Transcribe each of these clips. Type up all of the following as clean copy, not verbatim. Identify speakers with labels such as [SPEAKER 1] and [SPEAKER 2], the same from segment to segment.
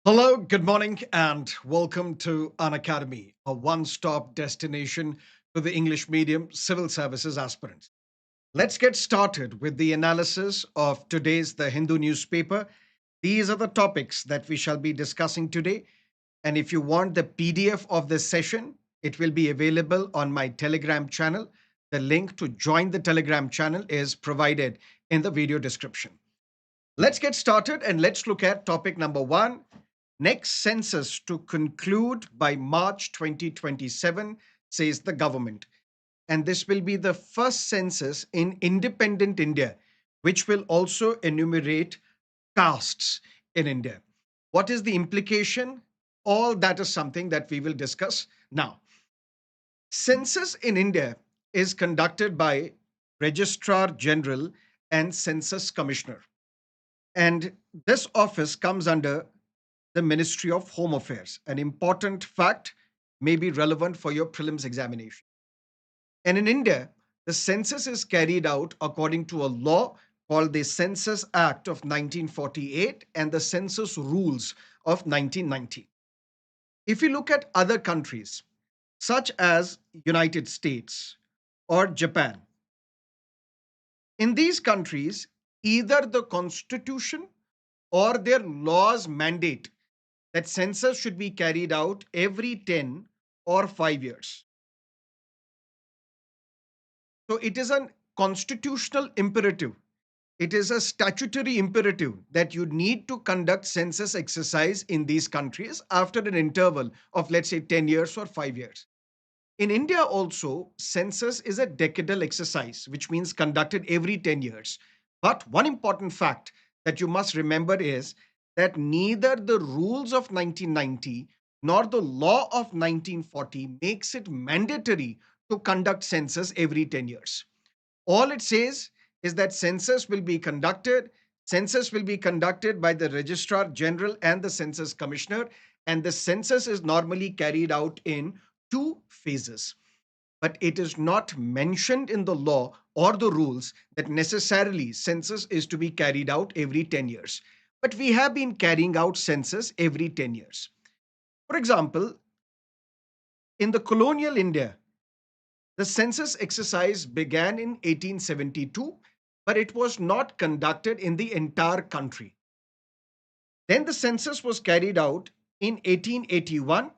[SPEAKER 1] Hello, good morning, and welcome to Unacademy, a one-stop destination for the English medium civil services aspirants. Let's get started with the analysis of today's The Hindu newspaper. These are the topics that we shall be discussing today. And if you want the PDF of this session, it will be available on my Telegram channel. The link to join the Telegram channel is provided in the video description. Let's get started and let's look at topic number one. Next census to conclude by March 2027, says the government. And this will be the first census in independent India, which will also enumerate castes in India. What is the implication? All that is something that we will discuss now. Census in India is conducted by Registrar General and Census Commissioner. And this office comes under the Ministry of Home Affairs. An important fact may be relevant for your prelims examination. And in India, the census is carried out according to a law called the Census Act of 1948 and the Census Rules of 1990. If you look at other countries, such as United States or Japan, in these countries, either the constitution or their laws mandate that census should be carried out every 10 or 5 years. So it is a constitutional imperative. It is a statutory imperative that you need to conduct census exercise in these countries after an interval of, let's say, 10 years or 5 years. In India also, census is a decadal exercise, which means conducted every 10 years. But one important fact that you must remember is that neither the rules of 1990 nor the law of 1940 makes it mandatory to conduct census every 10 years. All it says is that census will be conducted by the Registrar General and the Census Commissioner, and the census is normally carried out in two phases. But it is not mentioned in the law or the rules that necessarily census is to be carried out every 10 years. But we have been carrying out census every 10 years. For example, in the colonial India, the census exercise began in 1872, but it was not conducted in the entire country. Then the census was carried out in 1881.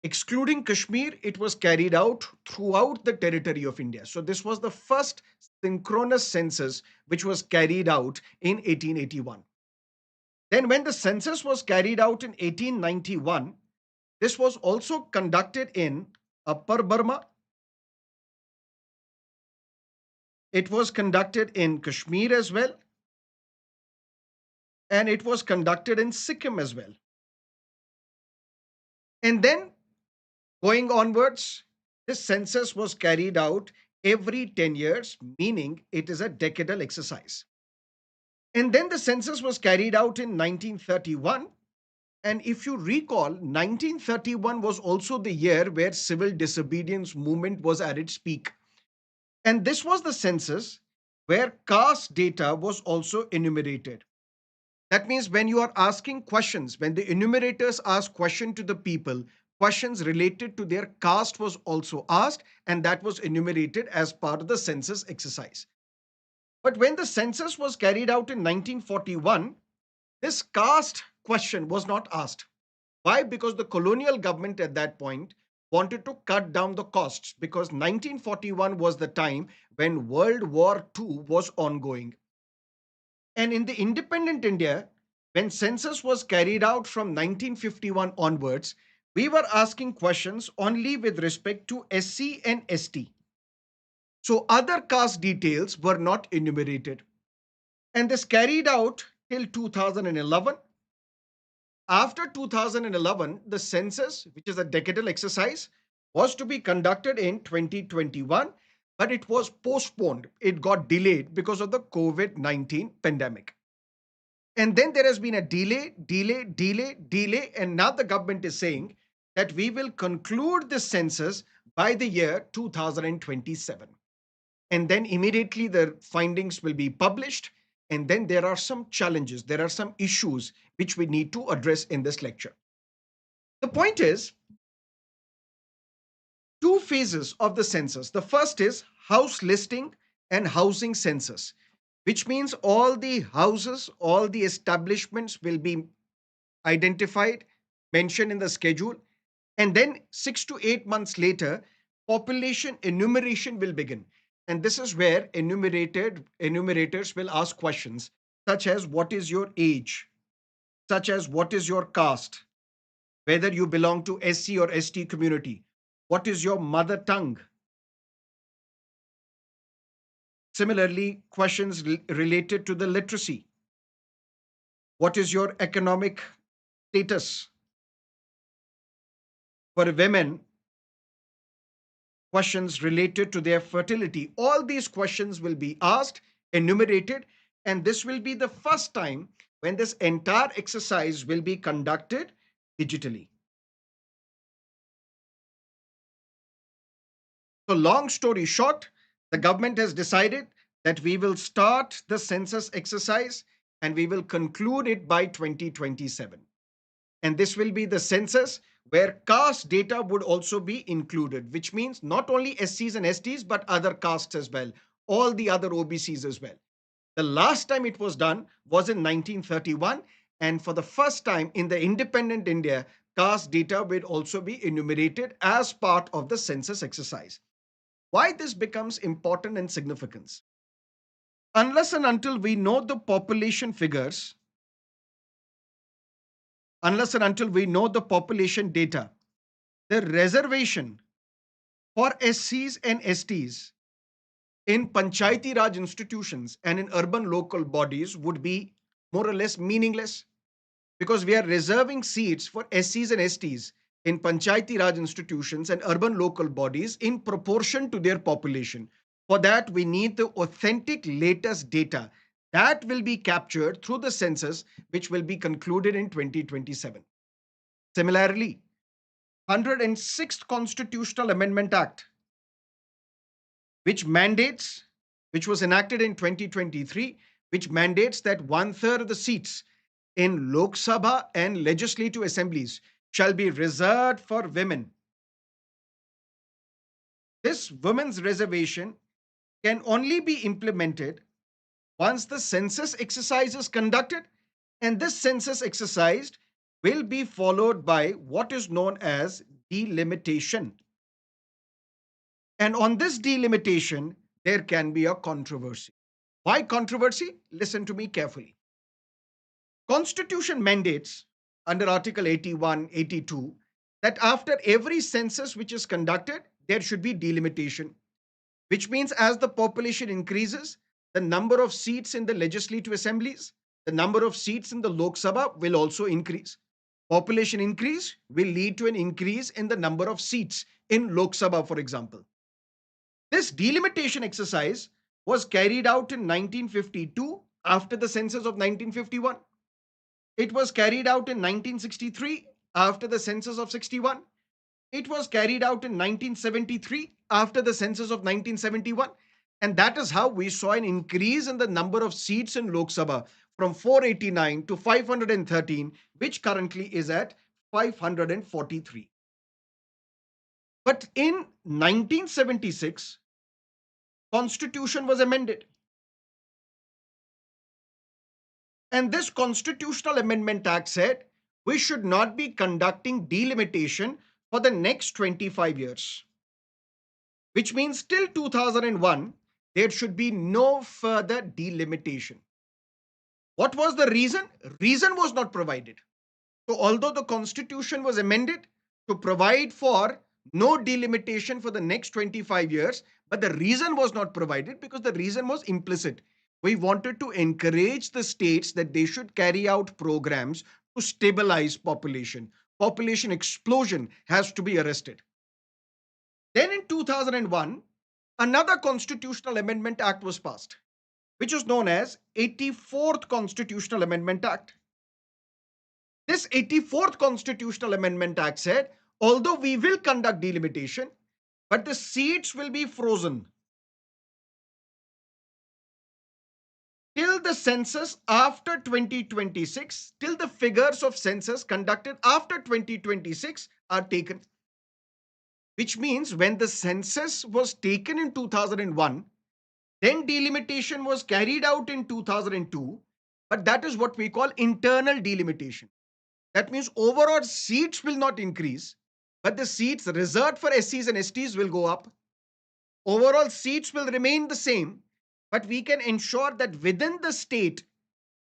[SPEAKER 1] Excluding Kashmir, it was carried out throughout the territory of India. So this was the first synchronous census which was carried out in 1881. Then when the census was carried out in 1891, this was also conducted in Upper Burma. It was conducted in Kashmir as well, and it was conducted in Sikkim as well. And then going onwards, this census was carried out every 10 years, meaning it is a decadal exercise. And then the census was carried out in 1931. And if you recall, 1931 was also the year where civil disobedience movement was at its peak. And this was the census where caste data was also enumerated. That means when you are asking questions, when the enumerators ask question to the people, questions related to their caste was also asked, and that was enumerated as part of the census exercise. But when the census was carried out in 1941, this caste question was not asked. Why? Because the colonial government at that point wanted to cut down the costs because 1941 was the time when World War II was ongoing. And in the independent India, when census was carried out from 1951 onwards, we were asking questions only with respect to SC and ST. So other caste details were not enumerated. And this carried out till 2011. After 2011, the census, which is a decadal exercise, was to be conducted in 2021, but it was postponed. It got delayed because of the COVID-19 pandemic. And then there has been a delay, and now the government is saying that we will conclude the census by the year 2027. And then immediately the findings will be published. and then there are some challenges, there are some issues which we need to address in this lecture. The point is, two phases of the census. The first is house listing and housing census, which means all the houses, all the establishments will be identified, mentioned in the schedule, and then 6 to 8 months later, population enumeration will begin. And this is where enumerators will ask questions such as what is your age, such as what is your caste, whether you belong to SC or ST community, what is your mother tongue. Similarly, questions related to the literacy. What is your economic status? For women, questions related to their fertility. All these questions will be asked, enumerated, and this will be the first time when this entire exercise will be conducted digitally. So, long story short, the government has decided that we will start the census exercise and we will conclude it by 2027. And this will be the census where caste data would also be included, which means not only SCs and STs, but other castes as well, all the other OBCs as well. The last time it was done was in 1931, and for the first time in the independent India, caste data will also be enumerated as part of the census exercise. Why this becomes important and significant? Unless and until we know the population figures, unless and until we know the population data, the reservation for SCs and STs in Panchayati Raj institutions and in urban local bodies would be more or less meaningless, because we are reserving seats for SCs and STs in Panchayati Raj institutions and urban local bodies in proportion to their population. For that, we need the authentic latest data that will be captured through the census, which will be concluded in 2027. Similarly, 106th Constitutional Amendment Act, which mandates, which was enacted in 2023, which mandates that one third of the seats in Lok Sabha and legislative assemblies shall be reserved for women. This women's reservation can only be implemented once the census exercise is conducted, and this census exercise will be followed by what is known as delimitation. And on this delimitation, there can be a controversy. Why controversy? Listen to me carefully. Constitution mandates under Article 81, 82 that after every census which is conducted, there should be delimitation, which means as the population increases, the number of seats in the legislative assemblies, the number of seats in the Lok Sabha will also increase. Population increase will lead to an increase in the number of seats in Lok Sabha, for example. This delimitation exercise was carried out in 1952 after the census of 1951. It was carried out in 1963 after the census of 61. It was carried out in 1973 after the census of 1971. And that is how we saw an increase in the number of seats in Lok Sabha from 489 to 513, which currently is at 543. But in 1976, Constitution was amended. And this Constitutional Amendment Act said we should not be conducting delimitation for the next 25 years, which means till 2001, there should be no further delimitation. What was the reason? Reason was not provided. So, although the Constitution was amended to provide for no delimitation for the next 25 years, but the reason was not provided because the reason was implicit. We wanted to encourage the states that they should carry out programs to stabilize population. Population explosion has to be arrested. Then in 2001, another Constitutional Amendment Act was passed, which is known as 84th Constitutional Amendment Act. This 84th Constitutional Amendment Act said, although we will conduct delimitation, but the seats will be frozen till the census after 2026, till the figures of census conducted after 2026 are taken. Which means when the census was taken in 2001, then delimitation was carried out in 2002, but that is what we call internal delimitation. That means overall seats will not increase, but the seats reserved for SCs and STs will go up. Overall seats will remain the same, but we can ensure that within the state,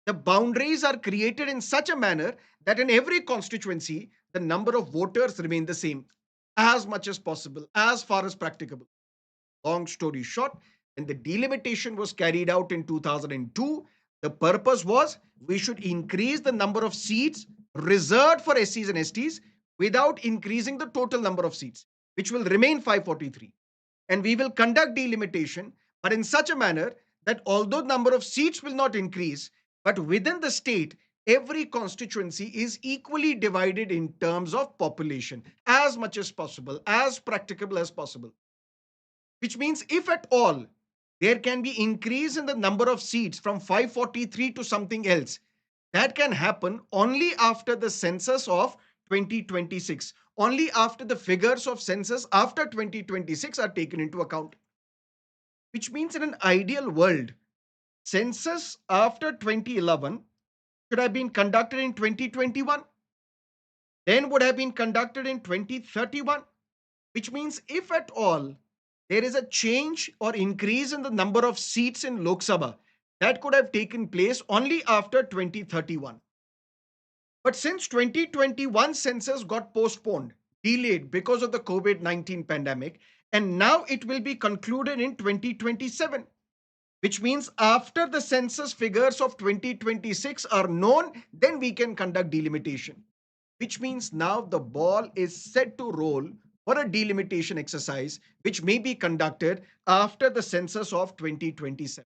[SPEAKER 1] the boundaries are created in such a manner that in every constituency, the number of voters remain the same as much as possible, as far as practicable. Long story short, when the delimitation was carried out in 2002, the purpose was we should increase the number of seats reserved for SCs and STs without increasing the total number of seats, which will remain 543. And we will conduct delimitation, but in such a manner that although number of seats will not increase, but within the state, every constituency is equally divided in terms of population as much as possible, as practicable as possible. Which means if at all there can be increase in the number of seats from 543 to something else, that can happen only after the census of 2026, only after the figures of census after 2026 are taken into account. Which means in an ideal world, census after 2011 should have been conducted in 2021, then would have been conducted in 2031. Which means if at all there is a change or increase in the number of seats in Lok Sabha, that could have taken place only after 2031. But since 2021 census got postponed, delayed because of the COVID-19 pandemic, and now it will be concluded in 2027, which means after the census figures of 2026 are known, then we can conduct delimitation. Which means now the ball is set to roll for a delimitation exercise, which may be conducted after the census of 2027.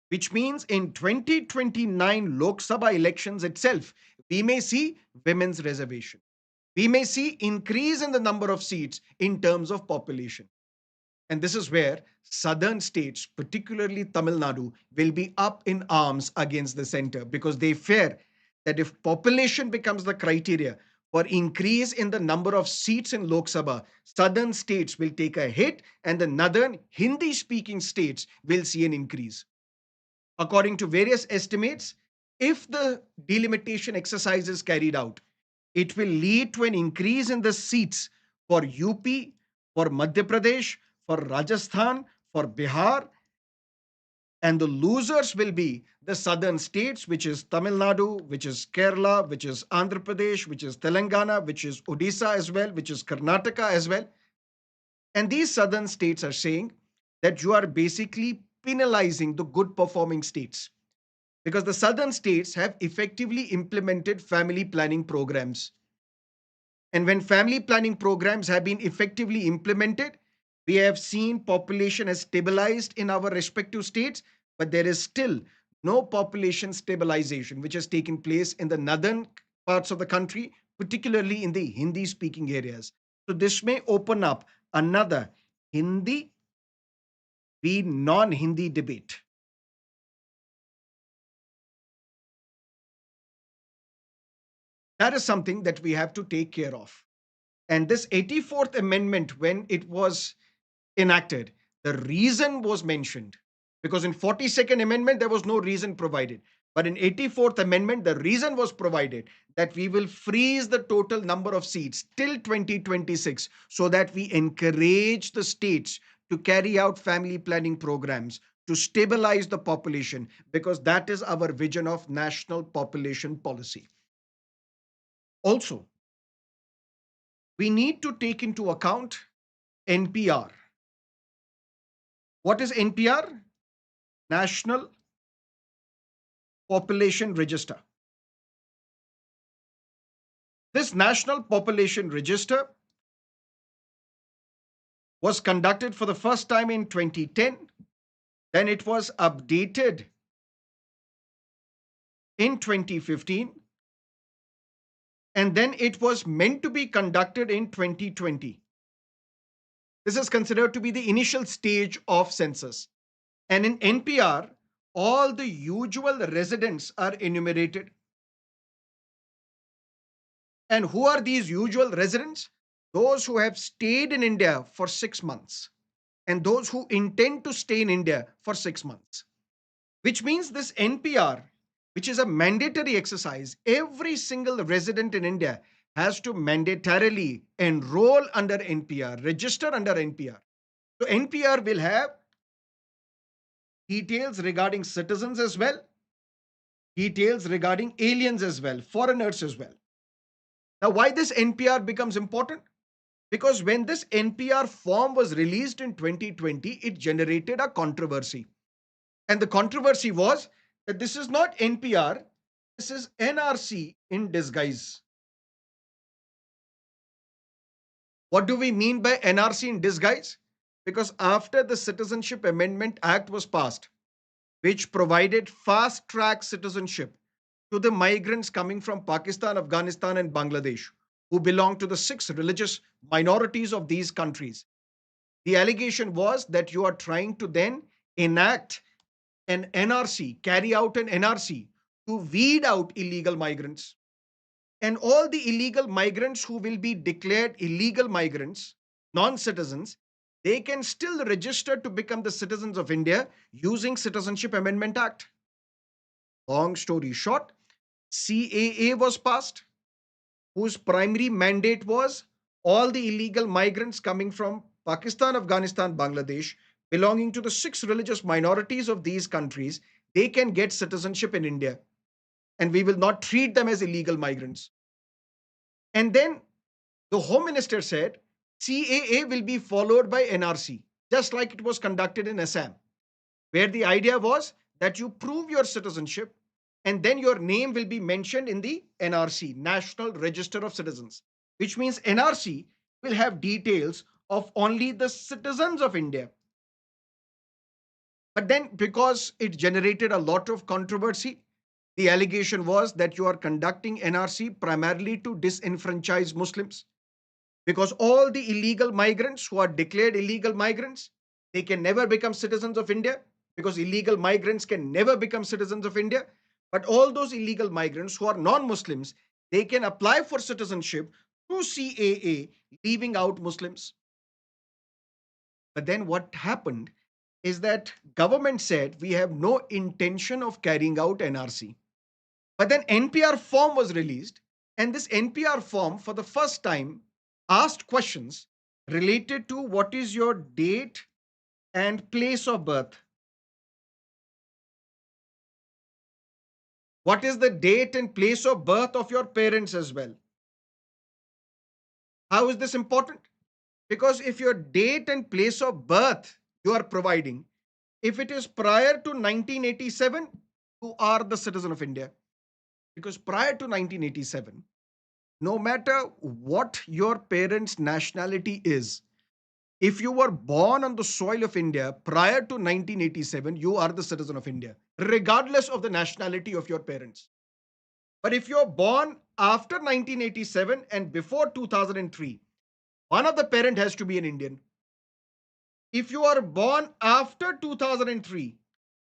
[SPEAKER 1] Which means in 2029 Lok Sabha elections itself, we may see women's reservation. We may see increase in the number of seats in terms of population. And this is where southern states, particularly Tamil Nadu, will be up in arms against the center because they fear that if population becomes the criteria for increase in the number of seats in Lok Sabha, southern states will take a hit and the northern Hindi speaking states will see an increase. According to various estimates, if the delimitation exercise is carried out, it will lead to an increase in the seats for UP, for Madhya Pradesh, for Rajasthan, for Bihar, and the losers will be the southern states, which is Tamil Nadu, which is Kerala, which is Andhra Pradesh, which is Telangana, which is Odisha as well, which is Karnataka as well. And these southern states are saying that you are basically penalizing the good performing states because the southern states have effectively implemented family planning programs. And when family planning programs have been effectively implemented, we have seen population has stabilized in our respective states, but there is still no population stabilization which has taken place in the northern parts of the country, particularly in the Hindi speaking areas. So this may open up another Hindi v non Hindi debate. That is something that we have to take care of. And this 84th Amendment, when it was enacted, the reason was mentioned because in 42nd Amendment, there was no reason provided. But in 84th Amendment, the reason was provided that we will freeze the total number of seats till 2026 so that we encourage the states to carry out family planning programs to stabilize the population because that is our vision of national population policy. Also, we need to take into account NPR. What is NPR? National Population Register. This National Population Register was conducted for the first time in 2010. Then it was updated in 2015. And then it was meant to be conducted in 2020. This is considered to be the initial stage of census. And in NPR, all the usual residents are enumerated. And who are these usual residents? Those who have stayed in India for 6 months and those who intend to stay in India for 6 months. Which means this NPR, which is a mandatory exercise, every single resident in India has to mandatorily enroll under NPR, register under NPR. So NPR will have details regarding citizens as well, details regarding aliens as well, foreigners as well. Now, why this NPR becomes important? Because when this NPR form was released in 2020, it generated a controversy. And the controversy was that this is not NPR, this is NRC in disguise. What do we mean by NRC in disguise? Because after the Citizenship Amendment Act was passed, which provided fast track citizenship to the migrants coming from Pakistan, Afghanistan, and Bangladesh, who belong to the six religious minorities of these countries. The allegation was that you are trying to then enact an NRC, carry out an NRC to weed out illegal migrants. And all the illegal migrants who will be declared illegal migrants, non citizens, they can still register to become the citizens of India using Citizenship Amendment Act. Long story short, CAA was passed, whose primary mandate was all the illegal migrants coming from Pakistan, Afghanistan, Bangladesh, belonging to the six religious minorities of these countries, they can get citizenship in India. And we will not treat them as illegal migrants. And then the Home Minister said CAA will be followed by NRC, just like it was conducted in Assam, where the idea was that you prove your citizenship and then your name will be mentioned in the NRC, National Register of Citizens, which means NRC will have details of only the citizens of India. But then, because it generated a lot of controversy, the allegation was that you are conducting NRC primarily to disenfranchise Muslims, because all the illegal migrants who are declared illegal migrants, they can never become citizens of India, because illegal migrants can never become citizens of India. But all those illegal migrants who are non-Muslims, they can apply for citizenship through CAA, leaving out Muslims. But then what happened is that government said we have no intention of carrying out NRC. But then NPR form was released, and this NPR form for the first time asked questions related to what is your date and place of birth. What is the date and place of birth of your parents as well? How is this important? Because if your date and place of birth you are providing, if it is prior to 1987, you are the citizen of India. Because prior to 1987, no matter what your parents' nationality is, if you were born on the soil of India prior to 1987, you are the citizen of India, regardless of the nationality of your parents. But if you're born after 1987 and before 2003, one of the parent has to be an Indian. If you are born after 2003,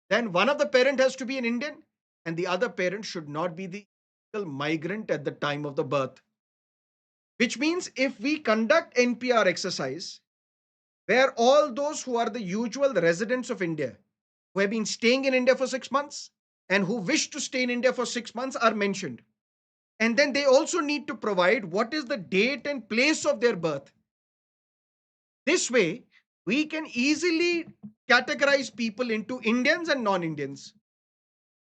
[SPEAKER 1] then one of the parent has to be an Indian and the other parent should not be the illegal migrant at the time of the birth. Which means if we conduct NPR exercise, where all those who are the usual residents of India, who have been staying in India for 6 months and who wish to stay in India for 6 months are mentioned. And then they also need to provide what is the date and place of their birth. This way, we can easily categorize people into Indians and non Indians.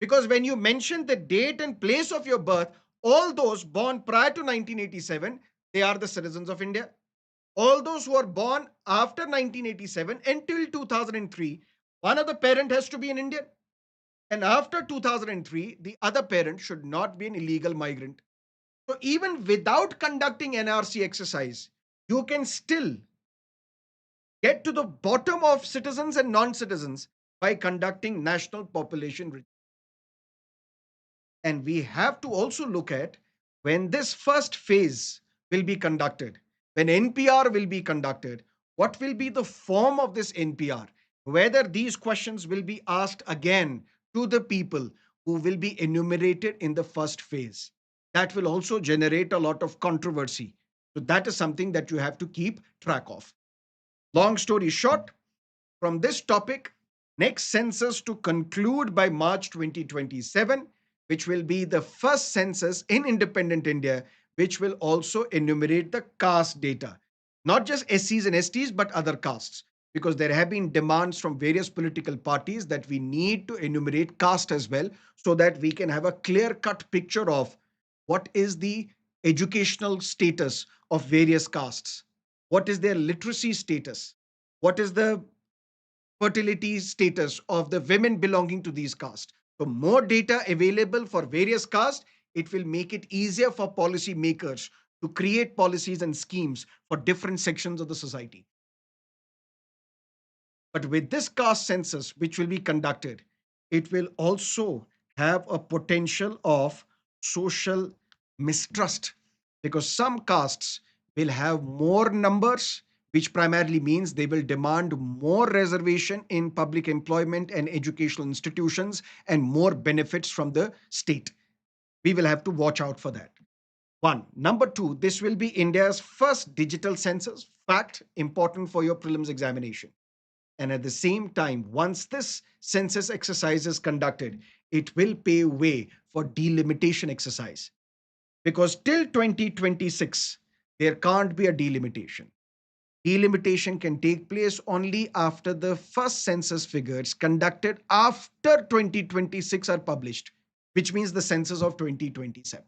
[SPEAKER 1] Because when you mention the date and place of your birth, all those born prior to 1987, they are the citizens of India. All those who are born after 1987 until 2003, one of the parent has to be an Indian. And after 2003, the other parent should not be an illegal migrant. So even without conducting NRC exercise, you can still get to the bottom of citizens and non-citizens by conducting national population registry. And we have to also look at when this first phase will be conducted, when NPR will be conducted, what will be the form of this NPR? Whether these questions will be asked again to the people who will be enumerated in the first phase. That will also generate a lot of controversy. So that is something that you have to keep track of. Long story short, from this topic, next census to conclude by March 2027, which will be the first census in independent India, which will also enumerate the caste data, not just SCs and STs, but other castes. Because there have been demands from various political parties that we need to enumerate caste as well, so that we can have a clear cut picture of what is the educational status of various castes, what is their literacy status, what is the fertility status of the women belonging to these castes. So more data available for various castes, it will make it easier for policy makers to create policies and schemes for different sections of the society. But with this caste census, which will be conducted, it will also have a potential of social mistrust, because some castes will have more numbers, which primarily means they will demand more reservation in public employment and educational institutions and more benefits from the state. We will have to watch out for that. One. Number two, this will be India's first digital census. Fact, important for your prelims examination. And at the same time, once this census exercise is conducted, it will pave way for delimitation exercise. Because till 2026, there can't be a delimitation. Delimitation can take place only after the first census figures conducted after 2026 are published, which means the census of 2027.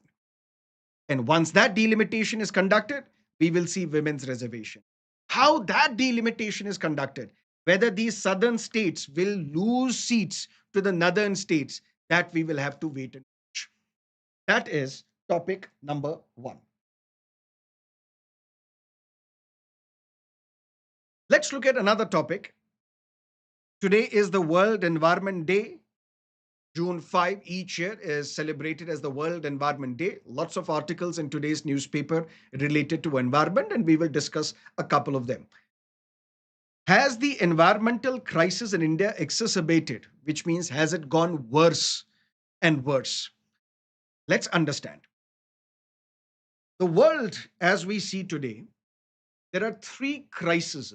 [SPEAKER 1] And once that delimitation is conducted, we will see women's reservation. How that delimitation is conducted, whether these southern states will lose seats to the northern states, that we will have to wait and watch. That is topic number one. Let's look at another topic. Today is the World Environment Day. June 5 each year is celebrated as the World Environment Day. Lots of articles in today's newspaper related to environment, and we will discuss a couple of them. Has the environmental crisis in India exacerbated, which means has it gone worse and worse? Let's understand. The world as we see today, there are three crises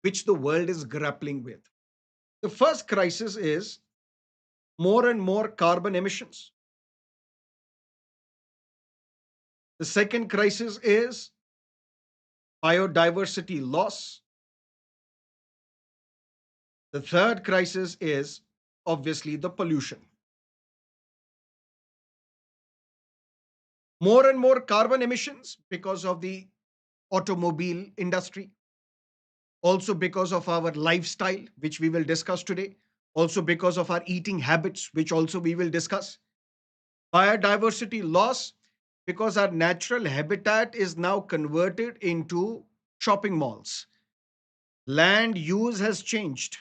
[SPEAKER 1] which the world is grappling with. The first crisis is more and more carbon emissions. The second crisis is biodiversity loss. The third crisis is obviously the pollution. More and more carbon emissions because of the automobile industry, also because of our lifestyle, which we will discuss today, also because of our eating habits, which also we will discuss. Biodiversity loss, because our natural habitat is now converted into shopping malls. Land use has changed.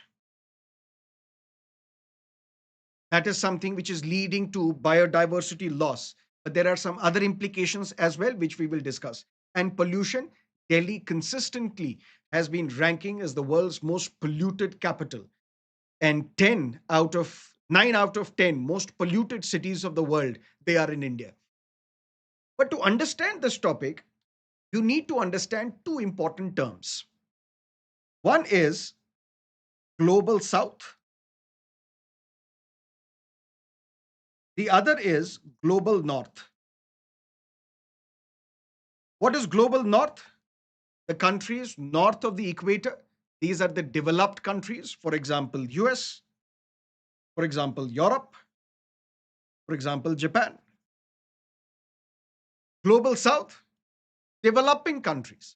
[SPEAKER 1] That is something which is leading to biodiversity loss. But there are some other implications as well, which we will discuss. And pollution, Delhi consistently has been ranking as the world's most polluted capital. And 9 out of 10 most polluted cities of the world, they are in India. But to understand this topic, you need to understand two important terms. One is global south, the other is global north. What is global north? The countries north of the equator. These are the developed countries, for example, US, for example, Europe, for example, Japan. Global south, developing countries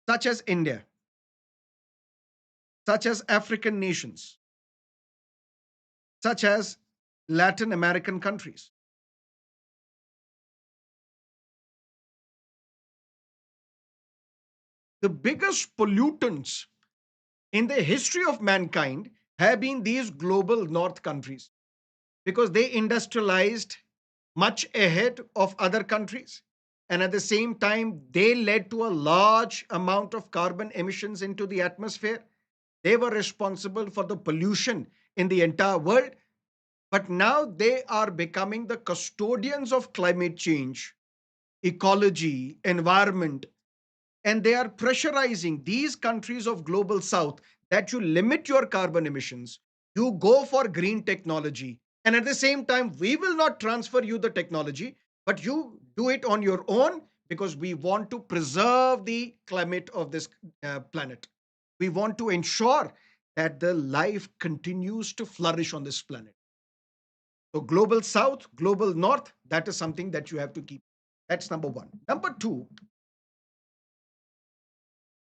[SPEAKER 1] such as India, such as African nations, such as Latin American countries. The biggest pollutants in the history of mankind have been these global north countries, because they industrialized much ahead of other countries. And at the same time, they led to a large amount of carbon emissions into the atmosphere. They were responsible for the pollution in the entire world. But now they are becoming the custodians of climate change, ecology, environment, and they are pressurizing these countries of global south that you limit your carbon emissions, you go for green technology, and at the same time we will not transfer you the technology, but you do it on your own because we want to preserve the climate of this planet. We want to ensure that the life continues to flourish on this planet. So global south, global north, that is something that you have to keep. That's number one. Number two,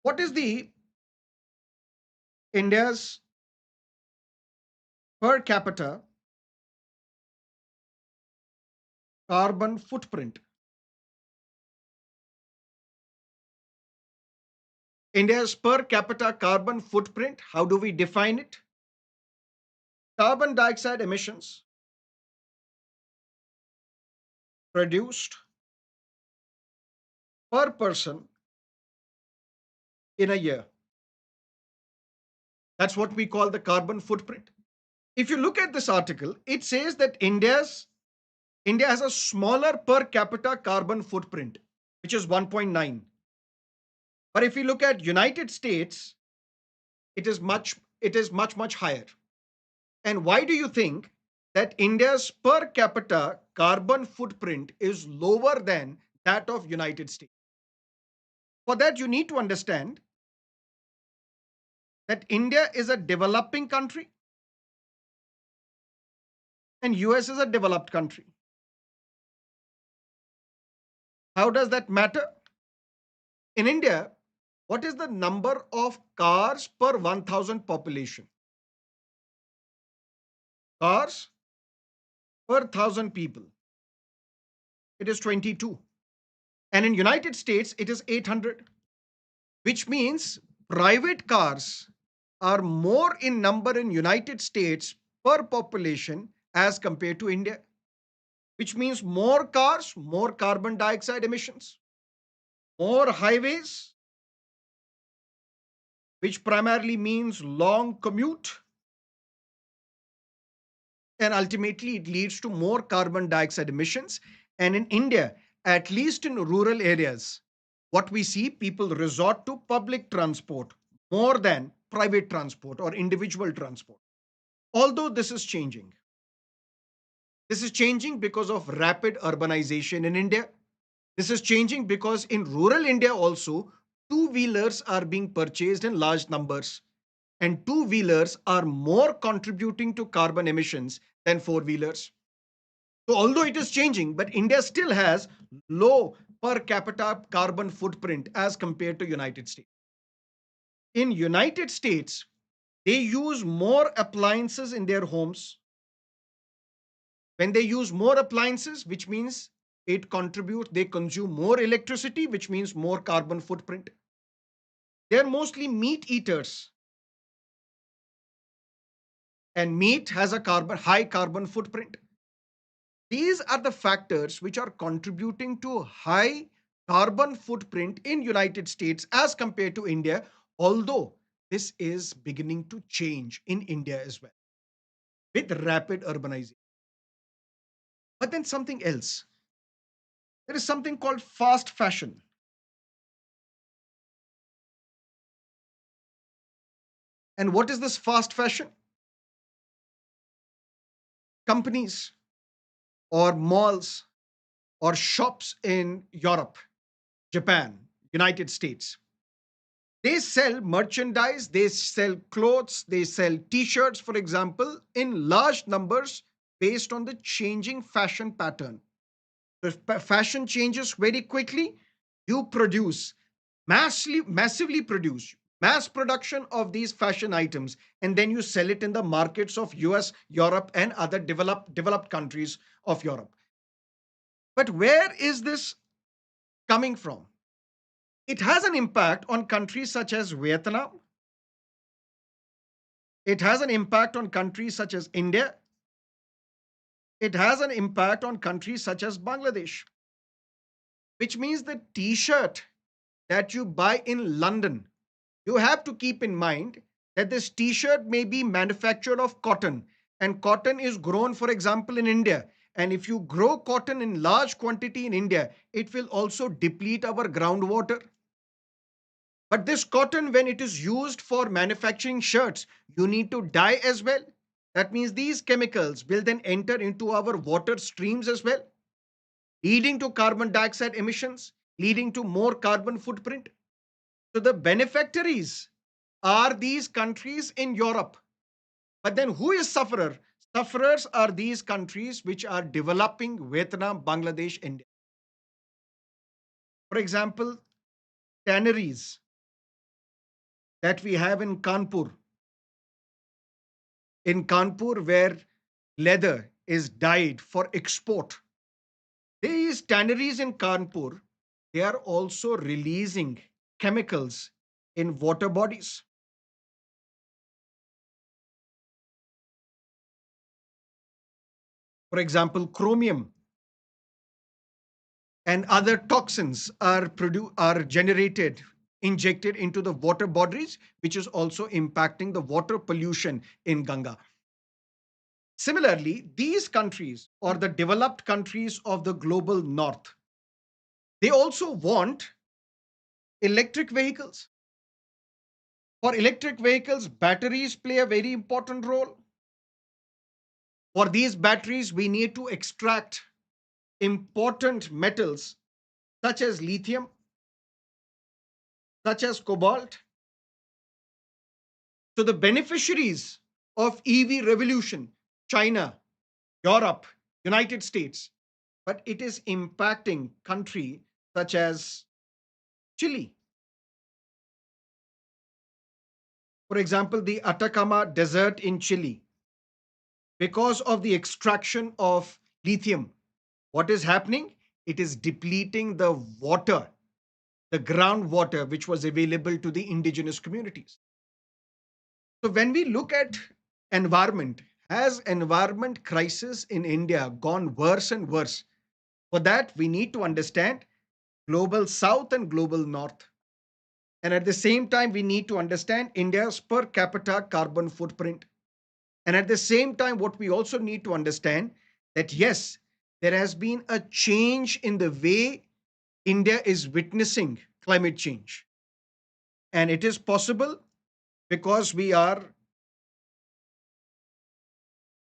[SPEAKER 1] what is the India's per capita carbon footprint? India's per capita carbon footprint, how do we define it? Carbon dioxide emissions produced per person in a year. That's what we call the carbon footprint. If you look at this article, it says that India has a smaller per capita carbon footprint, which is 1.9. But if you look at United States, it is much higher. And why do you think that India's per capita carbon footprint is lower than that of United States? For that, you need to understand that India is a developing country and US is a developed country. How does that matter? In India, what is the number of cars per 1000 population? Cars per 1000 people. It is 22. And in United States, it is 800, which means private cars are more in number in United States per population as compared to India, which means more cars, more carbon dioxide emissions, more highways, which primarily means long commute, and ultimately it leads to more carbon dioxide emissions. And in India, at least in rural areas, what we see, people resort to public transport more than private transport or individual transport. Although this is changing. This is changing because of rapid urbanization in India. This is changing because in rural India also, two wheelers are being purchased in large numbers, and two wheelers are more contributing to carbon emissions than four wheelers. So, although it is changing, but India still has low per capita carbon footprint as compared to United States. In United States, they use more appliances in their homes. When they use more appliances, which means they consume more electricity, which means more carbon footprint. They're mostly meat eaters, and meat has a high carbon footprint. These are the factors which are contributing to high carbon footprint in United States as compared to India, although this is beginning to change in India as well with rapid urbanization. But then something else. There is something called fast fashion. And what is this fast fashion? Companies or malls or shops in Europe, Japan, United States. They sell merchandise, they sell clothes, they sell t shirts, for example, in large numbers based on the changing fashion pattern. So if fashion changes very quickly, you produce massively produce mass production of these fashion items, and then you sell it in the markets of US, Europe, and other developed countries of Europe. But where is this coming from? It has an impact on countries such as Vietnam. It has an impact on countries such as India. It has an impact on countries such as Bangladesh, which means the t shirt that you buy in London, you have to keep in mind that this t shirt may be manufactured of cotton. And cotton is grown, for example, in India. And if you grow cotton in large quantity in India, it will also deplete our groundwater. But this cotton, when it is used for manufacturing shirts, you need to dye as well. That means these chemicals will then enter into our water streams as well, leading to carbon dioxide emissions, leading to more carbon footprint. So the beneficiaries are these countries in Europe. But then who is sufferer? Sufferers are these countries which are developing: Vietnam, Bangladesh, India. For example, tanneries that we have in Kanpur, where leather is dyed for export. These tanneries in Kanpur, they are also releasing chemicals in water bodies. For example, chromium and other toxins are generated, injected into the water bodies, which is also impacting the water pollution in Ganga. Similarly, these countries, or the developed countries of the global north, they also want electric vehicles. For electric vehicles, batteries play a very important role. For these batteries, we need to extract important metals such as lithium, such as cobalt. So the beneficiaries of EV revolution, China, Europe, United States, but it is impacting country such as Chile. For example, the Atacama Desert in Chile, because of the extraction of lithium, what is happening? It is depleting the water, the groundwater which was available to the indigenous communities. So when we look at environment, has environment crisis in India gone worse and worse? For that, we need to understand global south and global north. And at the same time, we need to understand India's per capita carbon footprint. And at the same time, what we also need to understand that yes, there has been a change in the way India is witnessing climate change. And it is possible because we are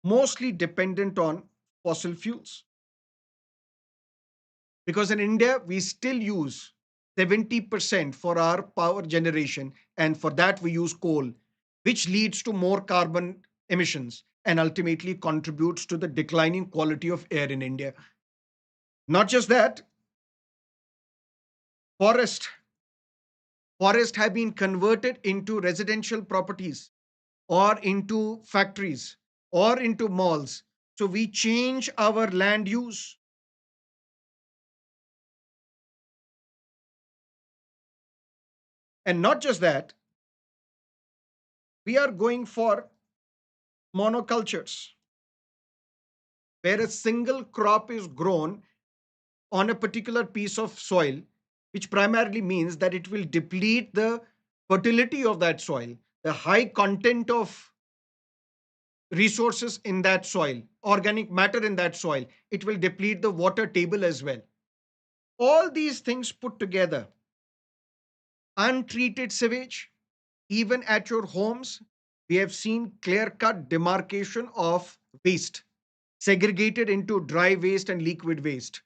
[SPEAKER 1] mostly dependent on fossil fuels. Because in India, we still use 70% for our power generation, and for that, we use coal, which leads to more carbon emissions and ultimately contributes to the declining quality of air in India. Not just that, forest forests have been converted into residential properties or into factories or into malls. So we change our land use. And not just that, we are going for monocultures, where a single crop is grown on a particular piece of soil, which primarily means that it will deplete the fertility of that soil, the high content of resources in that soil, organic matter in that soil. It will deplete the water table as well. All these things put together, untreated sewage, even at your homes, we have seen clear cut demarcation of waste, segregated into dry waste and liquid waste,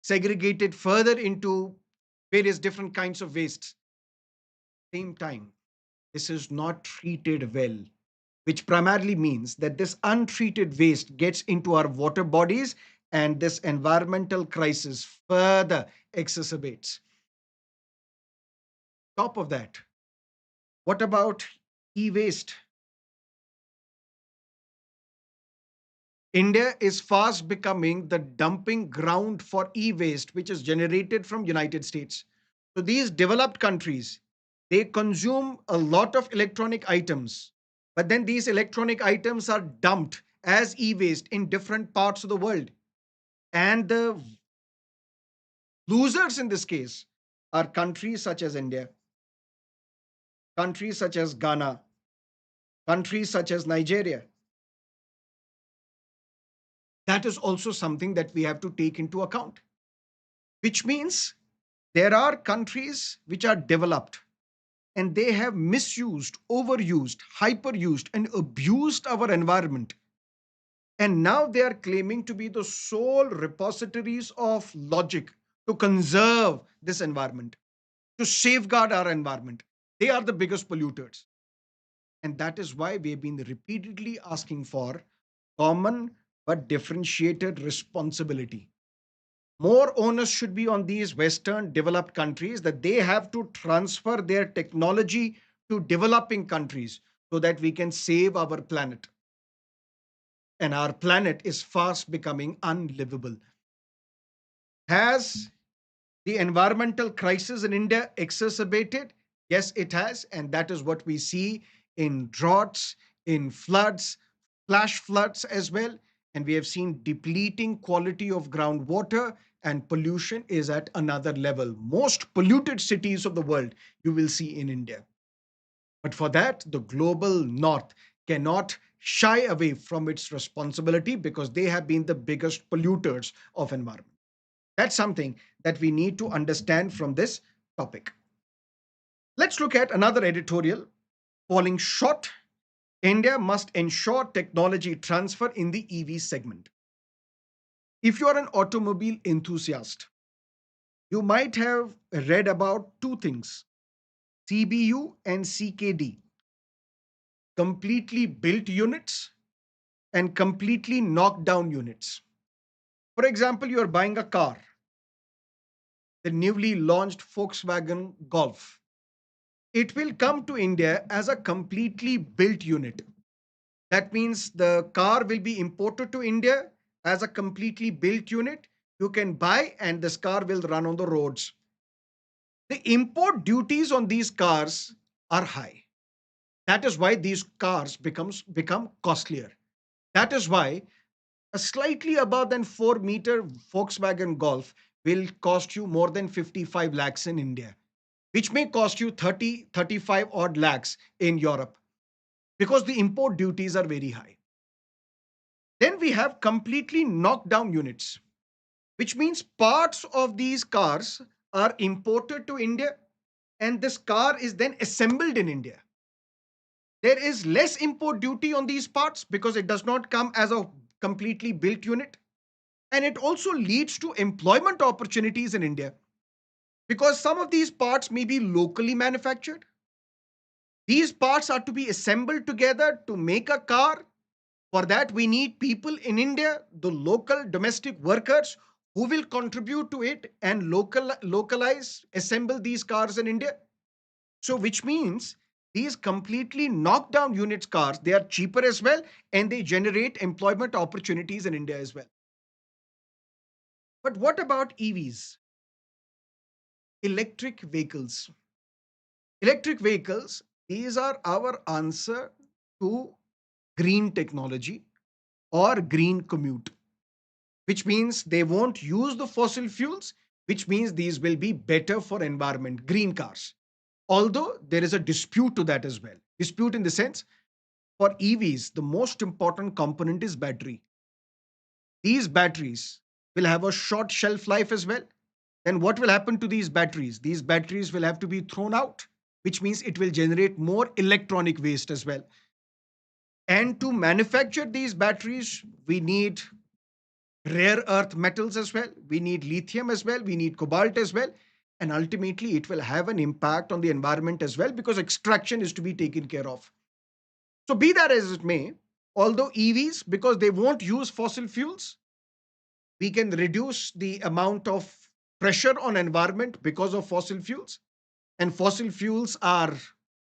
[SPEAKER 1] segregated further into various different kinds of wastes. Same time, this is not treated well, which primarily means that this untreated waste gets into our water bodies, and this environmental crisis further exacerbates. Top of that, what about e-waste? India is fast becoming the dumping ground for e-waste, which is generated from United States. So these developed countries, they consume a lot of electronic items, but then these electronic items are dumped as e-waste in different parts of the world. And the losers in this case are countries such as India, countries such as Ghana, countries such as Nigeria. That is also something that we have to take into account, which means there are countries which are developed and they have misused, overused, hyperused, and abused our environment. And now they are claiming to be the sole repositories of logic to conserve this environment, to safeguard our environment. They are the biggest polluters. And that is why we have been repeatedly asking for common but differentiated responsibility. More onus should be on these Western developed countries that they have to transfer their technology to developing countries so that we can save our planet. And our planet is fast becoming unlivable. Has the environmental crisis in India exacerbated? Yes, it has. And that is what we see in droughts, in floods, flash floods as well. And we have seen depleting quality of groundwater, and pollution is at another level. Most polluted cities of the world you will see in India. But for that, the global north cannot shy away from its responsibility because they have been the biggest polluters of environment. That's something that we need to understand from this topic. Let's look at another editorial falling short. India must ensure technology transfer in the EV segment. If you are an automobile enthusiast, you might have read about two things: CBU and CKD, completely built units and completely knocked down units. For example, you are buying a car, the newly launched Volkswagen Golf. It will come to India as a completely built unit. That means the car will be imported to India as a completely built unit. You can buy, and this car will run on the roads. The import duties on these cars are high. That is why these cars become costlier. That is why a slightly above than 4 meter Volkswagen Golf will cost you more than 55 lakhs in India, which may cost you 30, 35 odd lakhs in Europe because the import duties are very high. Then we have completely knocked down units, which means parts of these cars are imported to India and this car is then assembled in India. There is less import duty on these parts because it does not come as a completely built unit. And it also leads to employment opportunities in India because some of these parts may be locally manufactured. These parts are to be assembled together to make a car. For that, we need people in India, the local domestic workers who will contribute to it and localize, assemble these cars in India. So, which means these completely knocked down units cars, they are cheaper as well and they generate employment opportunities in India as well. But what about EVs? Electric vehicles. Electric vehicles, these are our answer to green technology or green commute, which means they won't use the fossil fuels, which means these will be better for environment, green cars. Although there is a dispute to that as well. Dispute in the sense, for EVs, the most important component is battery. These batteries will have a short shelf life as well. Then what will happen to these batteries? These batteries will have to be thrown out, which means it will generate more electronic waste as well. And to manufacture these batteries, we need rare earth metals as well. We need lithium as well. We need cobalt as well. And ultimately, it will have an impact on the environment as well because extraction is to be taken care of. So, be that as it may, although EVs, because they won't use fossil fuels, we can reduce the amount of pressure on environment because of fossil fuels, and fossil fuels are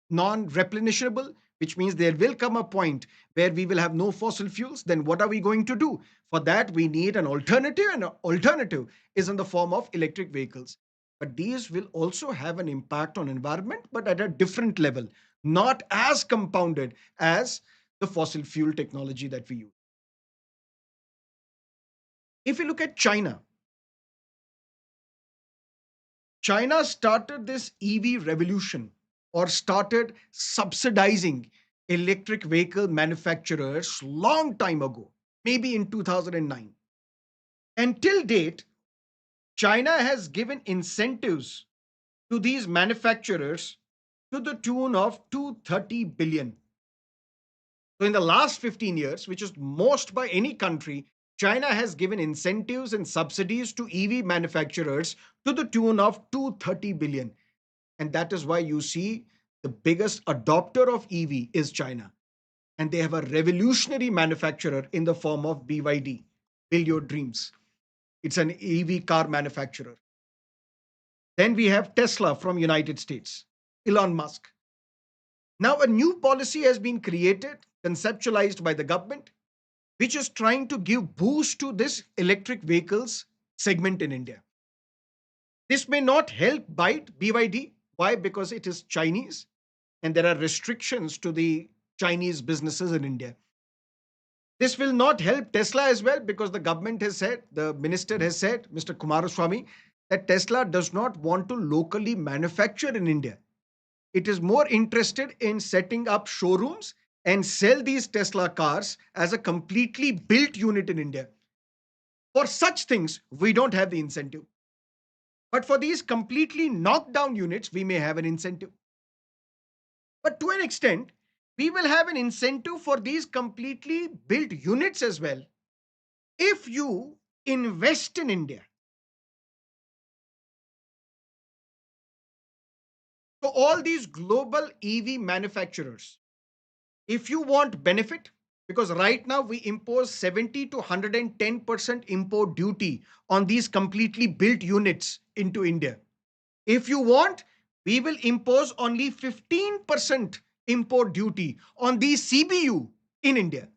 [SPEAKER 1] non-replenishable, which means there will come a point where we will have no fossil fuels. Then what are we going to do? For that, we need an alternative, and an alternative is in the form of electric vehicles. But these will also have an impact on environment, but at a different level, not as compounded as the fossil fuel technology that we use. If you look at China, China started this EV revolution or started subsidizing electric vehicle manufacturers long time ago. maybe in 2009. Until date, China has given incentives to these manufacturers to the tune of 230 billion. So in the last 15 years, which is most by any country, China has given incentives and subsidies to EV manufacturers to the tune of 230 billion. And that is why you see the biggest adopter of EV is China. And they have a revolutionary manufacturer in the form of BYD, Build Your Dreams. It's an EV car manufacturer. Then we have Tesla from United States, Elon Musk. Now a new policy has been created, conceptualized by the government, which is trying to give boost to this electric vehicles segment in India. This may not help bite BYD. Why? Because it is Chinese and there are restrictions to the Chinese businesses in India. This will not help Tesla as well because the government has said, the minister has said, Mr. Kumaraswamy, that Tesla does not want to locally manufacture in India. It is more interested in setting up showrooms and sell these Tesla cars as a completely built unit in India. For such things, we don't have the incentive. But for these completely knocked down units, we may have an incentive. But to an extent, we will have an incentive for these completely built units as well. If you invest in India, so all these global EV manufacturers, if you want benefit, because right now we impose 70 to 110% import duty on these completely built units into India. If you want, we will impose only 15% import duty on these CBU in India,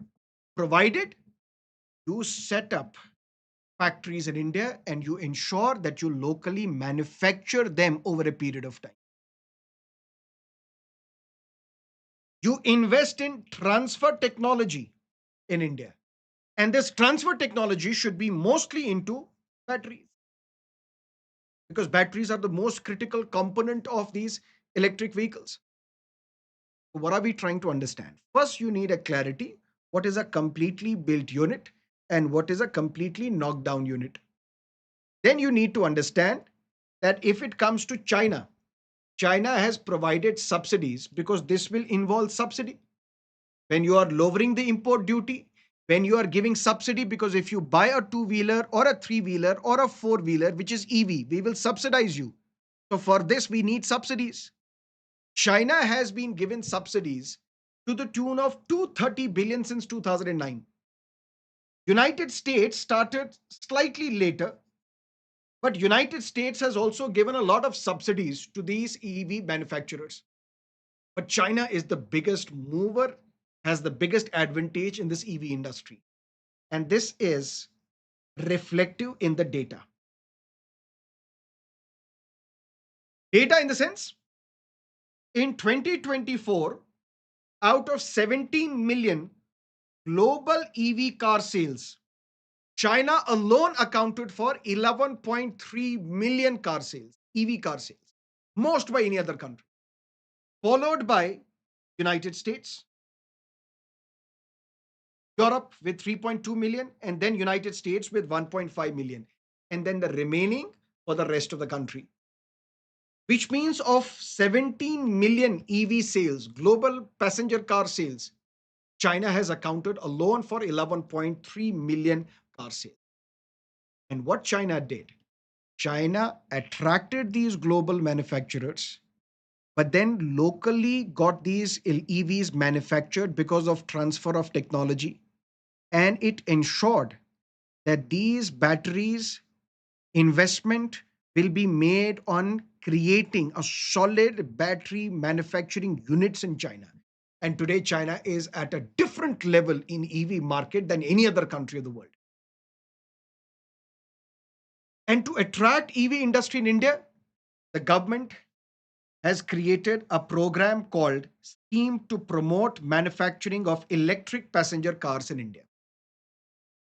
[SPEAKER 1] provided you set up factories in India and you ensure that you locally manufacture them over a period of time. You invest in transfer technology in India. And this transfer technology should be mostly into batteries because batteries are the most critical component of these electric vehicles. What are we trying to understand? First, you need a clarity. What is a completely built unit and what is a completely knocked down unit? Then you need to understand that if it comes to China, China has provided subsidies because this will involve subsidy. When you are lowering the import duty, when you are giving subsidy, because if you buy a two-wheeler or a three-wheeler or a four-wheeler, which is EV, we will subsidize you. So for this, we need subsidies. China has been given subsidies to the tune of 230 billion since 2009. United States started slightly later, but United States has also given a lot of subsidies to these EV manufacturers. But China is the biggest mover, has the biggest advantage in this EV industry. And this is reflective in the data. Data in the sense, in 2024, out of 17 million global EV car sales, China alone accounted for 11.3 million car sales, EV car sales, most by any other country, followed by United States, Europe with 3.2 million, and then United States with 1.5 million, and then the remaining for the rest of the country. Which means of 17 million EV sales, global passenger car sales, China has accounted alone for 11.3 million car sales. And what China did, China attracted these global manufacturers, but then locally got these EVs manufactured because of transfer of technology. And it ensured that these batteries investment will be made on creating a solid battery manufacturing units in China. And today, China is at a different level in EV market than any other country of the world. And to attract EV industry in India, the government has created a program called Scheme to Promote Manufacturing of Electric Passenger Cars in India,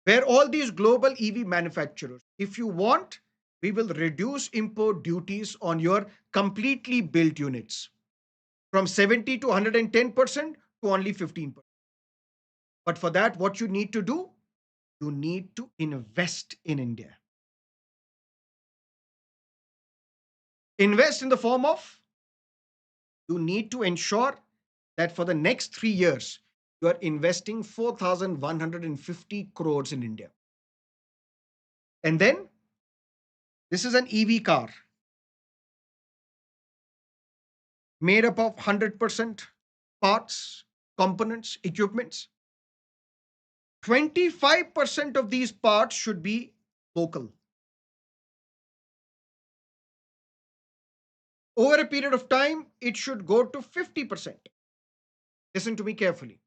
[SPEAKER 1] where all these global EV manufacturers, if you want, we will reduce import duties on your completely built units from 70 to 110% to only 15%. But for that, what you need to do, You need to invest in India. Invest in the form of you need to ensure that for the next 3 years, you are investing 4,150 crores in India. And then this is an EV car made up of 100% parts, components, equipments. 25% of these parts should be local. Over a period of time, it should go to 50%. Listen to me carefully.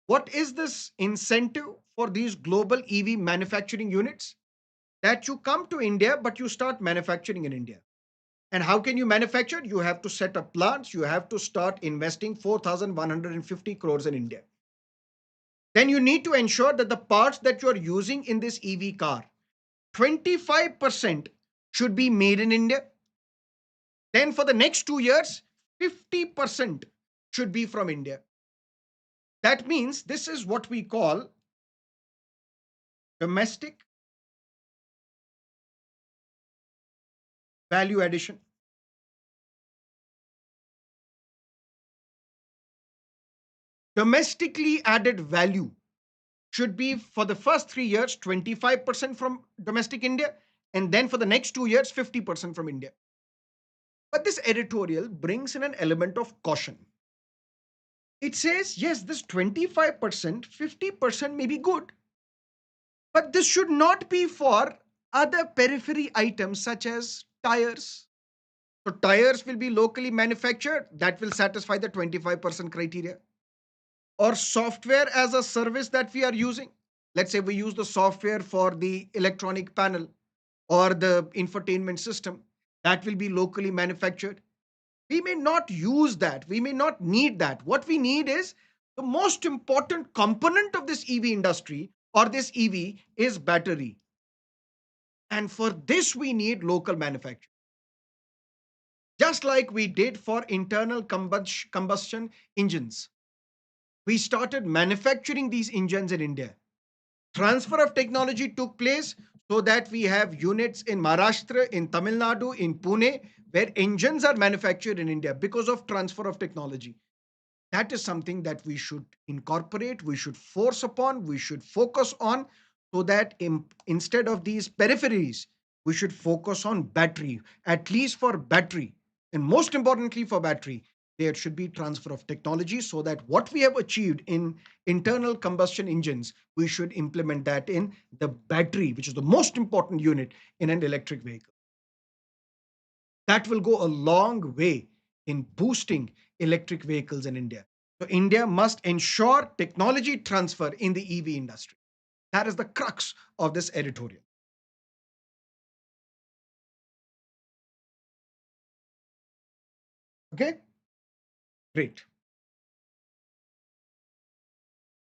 [SPEAKER 1] What is this incentive for these global EV manufacturing units? That you come to India, but you start manufacturing in India. And how can you manufacture? You have to set up plants. You have to start investing 4,150 crores in India. Then you need to ensure that the parts that you are using in this EV car, 25% should be made in India. Then for the next 2 years, 50% should be from India. That means this is what we call domestic value addition. Domestically added value should be for the first 3 years 25% from domestic India, and then for the next 2 years 50% from India. But this editorial brings in an element of caution. It says, yes, this 25%, 50% may be good, but this should not be for other periphery items such as tires. So, tires will be locally manufactured, that will satisfy the 25% criteria. Or software as a service that we are using. Let's say we use the software for the electronic panel or the infotainment system, that will be locally manufactured. We may not use that, we may not need that. What we need is the most important component of this EV industry or this EV is battery. And for this, we need local manufacturing. Just like we did for internal combustion engines. We started manufacturing these engines in India. Transfer of technology took place so that we have units in Maharashtra, in Tamil Nadu, in Pune, where engines are manufactured in India because of transfer of technology. That is something that we should incorporate, we should force upon, we should focus on, so that instead of these peripheries, we should focus on battery, at least for battery. And most importantly, for battery, there should be transfer of technology so that what we have achieved in internal combustion engines, we should implement that in the battery, which is the most important unit in an electric vehicle. That will go a long way in boosting electric vehicles in India. So, India must ensure technology transfer in the EV industry. That is the crux of this editorial. Okay, great.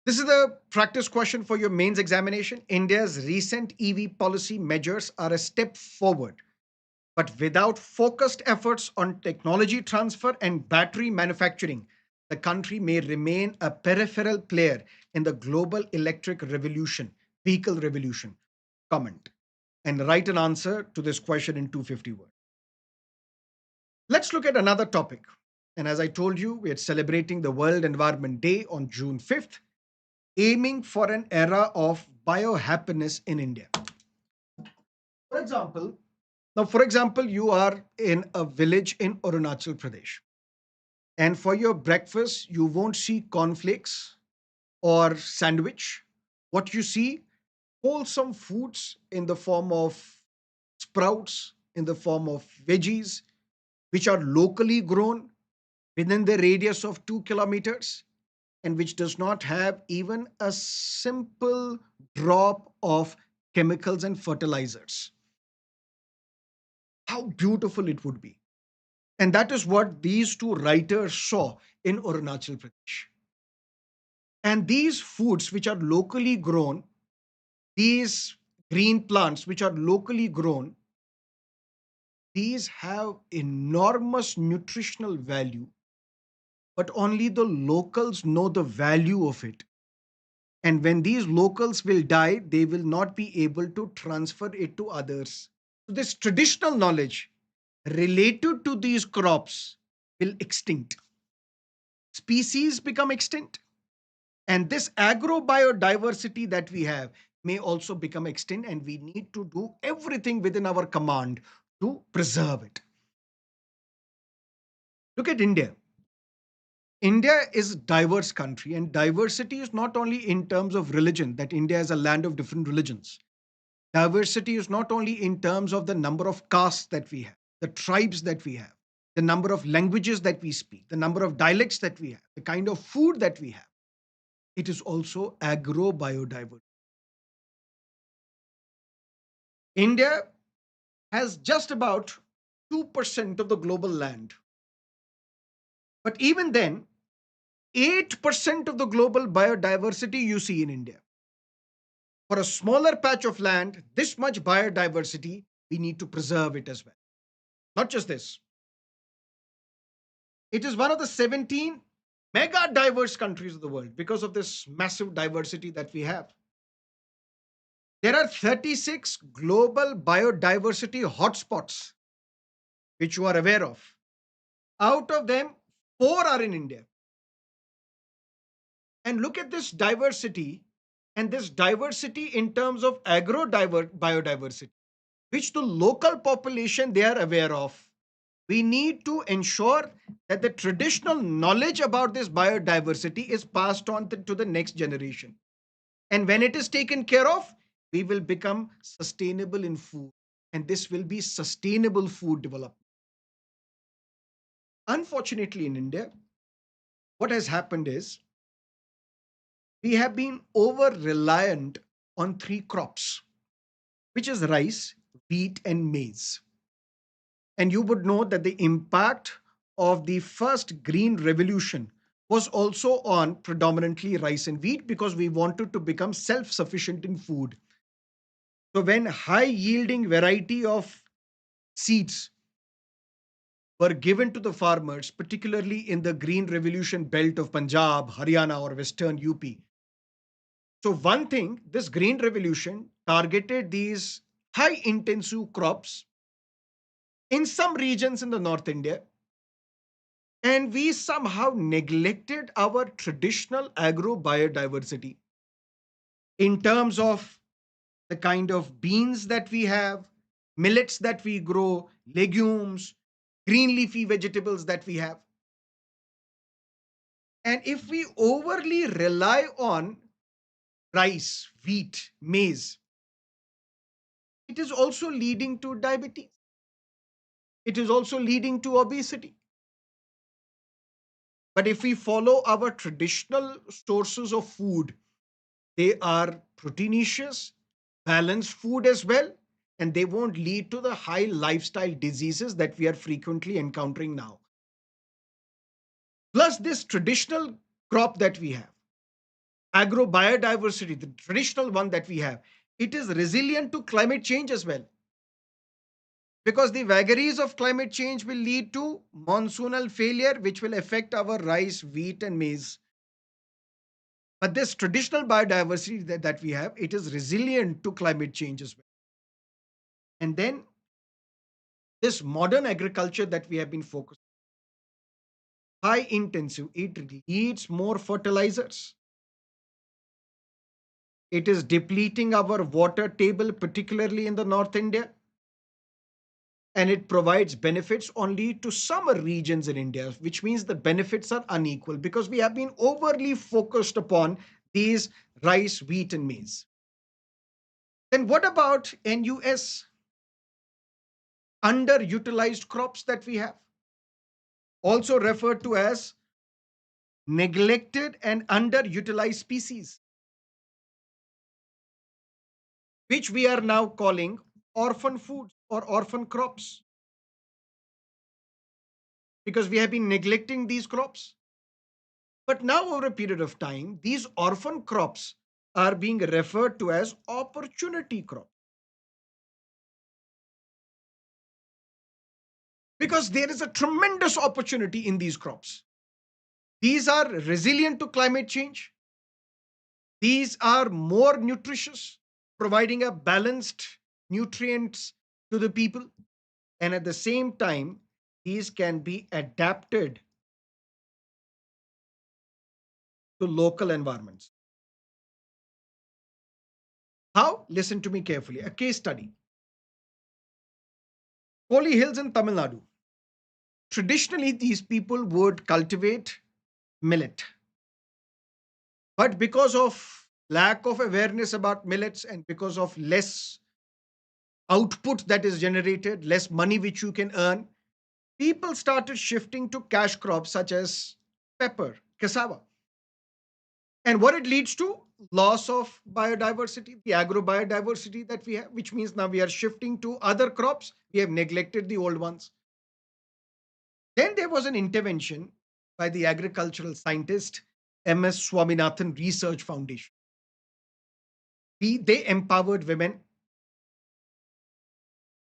[SPEAKER 1] This is the practice question for your mains examination. India's recent EV policy measures are a step forward, but without focused efforts on technology transfer and battery manufacturing, the country may remain a peripheral player in the global electric revolution, vehicle revolution. Comment and write an answer to this question in 250 words. Let's look at another topic. And as I told you, we are celebrating the World Environment Day on June 5th, aiming for an era of biohappiness in India. For example, for example, you are in a village in Arunachal Pradesh, and for your breakfast, you won't see cornflakes or sandwich. What you see, wholesome foods in the form of sprouts, in the form of veggies, which are locally grown within the radius of 2 kilometers and which does not have even a simple drop of chemicals and fertilizers. How beautiful it would be. And that is what these two writers saw in Arunachal Pradesh. And these foods, which are locally grown, these green plants, which are locally grown, these have enormous nutritional value, but only the locals know the value of it. And when these locals will die, they will not be able to transfer it to others. So this traditional knowledge related to these crops will extinct. Species become extinct. And this agro biodiversity that we have may also become extinct, and we need to do everything within our command to preserve it. Look at India. India is a diverse country, and diversity is not only in terms of religion, that India is a land of different religions. Diversity is not only in terms of the number of castes that we have, the tribes that we have, the number of languages that we speak, the number of dialects that we have, the kind of food that we have. It is also agro biodiversity. India has just about 2% of the global land. But even then, 8% of the global biodiversity you see in India. For a smaller patch of land, this much biodiversity, we need to preserve it as well. Not just this, it is one of the 17 mega diverse countries of the world because of this massive diversity that we have. There are 36 global biodiversity hotspots, which you are aware of. Out of them, four are in India. And look at this diversity, and this diversity in terms of biodiversity, which the local population they are aware of. We need to ensure that the traditional knowledge about this biodiversity is passed on to the next generation. And when it is taken care of, we will become sustainable in food. And this will be sustainable food development. Unfortunately, in India, what has happened is we have been over reliant on three crops, which is rice, wheat, and maize. And you would know that the impact of the first green revolution was also on predominantly rice and wheat because we wanted to become self sufficient in food. So, when high yielding variety of seeds were given to the farmers, particularly in the green revolution belt of Punjab, Haryana, or Western UP. So, one thing, this green revolution targeted these high intensive crops in some regions in the North India, and we somehow neglected our traditional agro biodiversity in terms of the kind of beans that we have, millets that we grow, legumes, green leafy vegetables that we have. And if we overly rely on rice, wheat, maize, it is also leading to diabetes. It is also leading to obesity. But if we follow our traditional sources of food, they are proteinaceous, balanced food as well, and they won't lead to the high lifestyle diseases that we are frequently encountering now. Plus, this traditional crop that we have, agro biodiversity, the traditional one that we have, it is resilient to climate change as well. Because the vagaries of climate change will lead to monsoonal failure, which will affect our rice, wheat, and maize. But this traditional biodiversity that we have, it is resilient to climate change as well. And then this modern agriculture that we have been focused, high intensive, it needs more fertilizers. It is depleting our water table, particularly in the North India, and it provides benefits only to some regions in India, which means the benefits are unequal because we have been overly focused upon these rice, wheat, and maize. Then what about NUS, underutilized crops that we have, also referred to as neglected and underutilized species, which we are now calling orphan foods or orphan crops because we have been neglecting these crops. But now, over a period of time, these orphan crops are being referred to as opportunity crops because there is a tremendous opportunity in these crops. These are resilient to climate change. These are more nutritious, providing a balanced nutrients to the people. And at the same time, these can be adapted to local environments. How? Listen to me carefully. A case study. Holy Hills in Tamil Nadu. Traditionally, these people would cultivate millet. But because of lack of awareness about millets and because of less output that is generated, less money which you can earn, people started shifting to cash crops such as pepper, cassava. And what it leads to? Loss of biodiversity, the agro biodiversity that we have, which means now we are shifting to other crops. We have neglected the old ones. Then there was an intervention by the agricultural scientist MS Swaminathan Research Foundation. They empowered women.